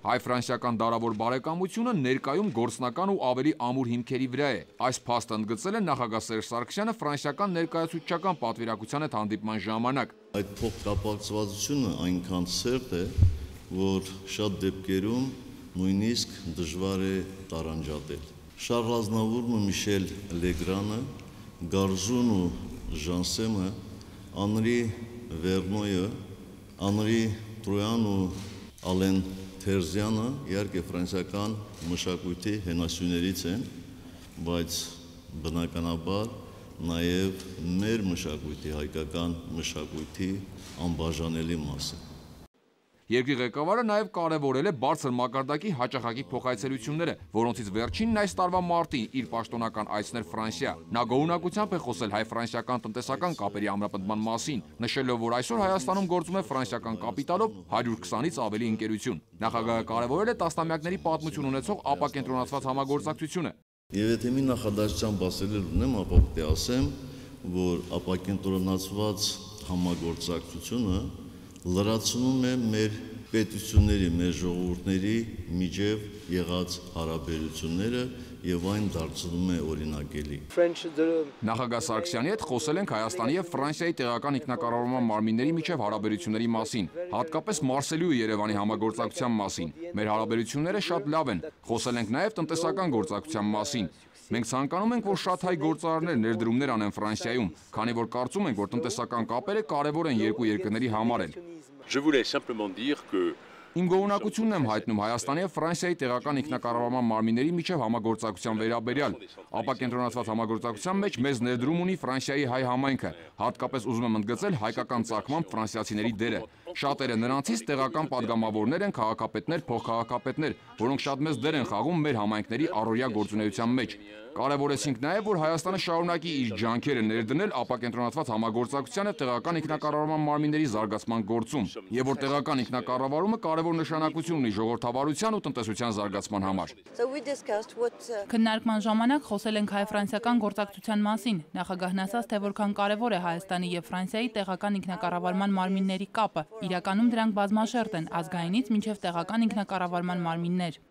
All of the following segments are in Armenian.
Հայ-ֆրանսիական դարավոր բարեկամությունը ներկայում գործնական ու ավելի ամուր հիմքերի վրա է։ Այս փաստը ընդգծել է նախագահ Սերժ Սարգսյանը ֆրանսիական ներկայացուցչական պատվիրակության հետ հանդիպման ժամանակ։ Այդ փոխկապակցվածությունը այնքան սերտ է, որ շատ դեպքերում նույնիսկ դժվար է տարանջատել։ Շարլ Ազնավուրն ու Միշել Լեգրանը, Գարժուն ու Ժանսեմը, Անրի Վերնոյը, Անրի Տրոյան ու Ալեն Թերզյանը իհարկե ֆրանսիական մշակույթի հենասյուներից են, բայց բնականաբար նաև մեր մշակույթի, հայկական մշակույթի անբաժանելի մաս է։ Երկրի ղեկավարը նաև կարևորել է բարձր մակարդակի հաճախակի փոխայցելությունները, որոնցից վերջինն այս տարվա մարտին իր պաշտոնական այցն էր Ֆրանսիա։ Նա գոհունակությամբ է խոսել հայ-ֆրանսիական տնտեսական կապերի ամրապնդման մասին, նշելով, որ այսօր Հայաստանում գործում է ֆրանսիական կապիտալով 120-ից ավելի ընկերություն։ Նախագահը կարևորել է տասնամյակների պատմություն ունեցող ապակենտրոնացված համագործակցությունը։ Եվ եթե մի նախադասությամբ ասել ունեմ, ապա պետք է ասեմ, որ ապակենտրոնացված համագործակցությունը լրացնում է մեր պետությունների, մեր ժողովուրդների միջև եղած հարաբերությունները եւ այն դարձնում է օրինակելի։ Նախագահ Սարգսյանի հետ խոսել ենք Հայաստանի եւ Ֆրանսիայի տեղական ինքնակառավարման մարմինների միջև հարաբերությունների մասին, հատկապես Մարսելի ու Երևանի համագործակցության մասին։ Մեր հարաբերությունները շատ լավ են։ Խոսել ենք նաեւ տնտեսական գործակցության մասին։ Մենք ցանկանում ենք, որ շատ հայ գործարարներ ներդրումներ անեն Ֆրանսիայում, քանի որ կարծում ենք, որ տնտեսական կապերը կարևոր են երկու երկրների համար էլ։ Je voulais simplement dire que Իմ գոհունակությունն եմ հայտնում Հայաստանի եւ Ֆրանսիայի տեղական ինքնակառավարման մարմինների միջև համագործակցության վերաբերյալ։ Ապակենտրոնացված համագործակցության մեջ մեծ ներդրում ունի Ֆրանսիայի հայ համայնքը, հատկապես ուզում եմ ընդգծել հայկական ծագմամբ ֆրանսիացիների դերը։ Շատերը նրանցից տեղական падգամավորներ են, քաղաքապետներ, փոխքաղաքապետներ, որոնք շատ մեծ դեր են խաղում մեր համայնքների առօրյա գործունեության մեջ։ Կարևորեցինք նաև, որ Հայաստանը շարունակի իր ջանքերը ներդնել ապակենտրոնացված համագործակցության եւ տեղական ինքնակառավարման մարմինների զարգացման գործում, եւ որ տեղական ինքնակառավարումը կարևոր նշանակություն ունի ժողովրդավարության ու տնտեսության զարգացման համար։ Քննարկման ժամանակ խոսել ենք հայ-ֆրանսիական գործակցության մասին։ Նախագահն ասաց, թե որքան կարևոր է Հայաստանի եւ Ֆրանսիայի տեղական ինքնակառավարման մարմինների կապը։ Իրականում դրանք բազմաշերտ են, ազգայինից մինչև տեղական ինքնակառավարման մարմիններ։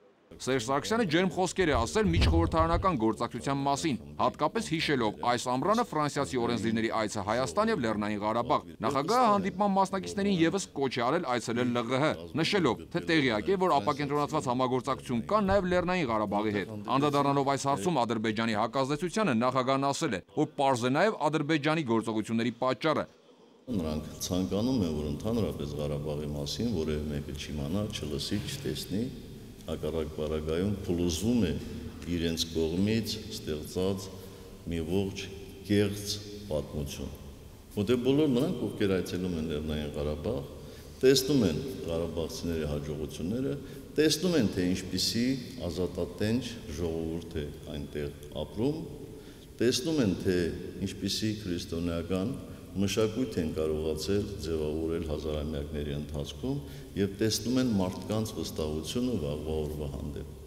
Սերժ Սարգսյանը ջերմ խոսքեր է ասել միջխորհրդարանական գործակցության մասին, հատկապես հիշելով այս ամռանը ֆրանսիացի օրենսդիրների այցը Հայաստան եւ Լեռնային Ղարաբաղ։ Նախագահը հանդիպման մասնակիցներին եւս կոչ է արել այցելել ԼՂՀ, նշելով, թե տեղյակ է, որ ապակենտրոնացված համագործակցություն կա նաեւ Լեռնային Ղարաբաղի հետ։ Անդրադառնալով այս հարցում Ադրբեջանի հակազդեցությանը նախագահն ասել է, որ պարզ է նաեւ Ադրբեջանի գործողությունների պատճառը։ Նրանք ցանկանում են, որ ընդհանրապես Ղարաբաղի մասին որևէ մեկը չիմանա, չլսի, չտեսնի, հակառակ պարագայում փլուզվում է իրենց կողմից ստեղծած մի ողջ կեղծ պատմություն։ Որտեղ բոլոր նրանք, ովքեր այցելում են Լեռնային Ղարաբաղ, տեսնում են ղարաբաղցիների հաջողությունները, տեսնում են, թե ինչպիսի ազատատենչ ժողովուրդ է այնտեղ ապրում, տեսնում են, թե ինչպիսի քրիստոնեական մշակույթ են կարողացել ձևավորել հազարամյակների ընթացքում եւ տեսնում են մարդկանց վստահությունը վաղվա օրվա հանդեպ։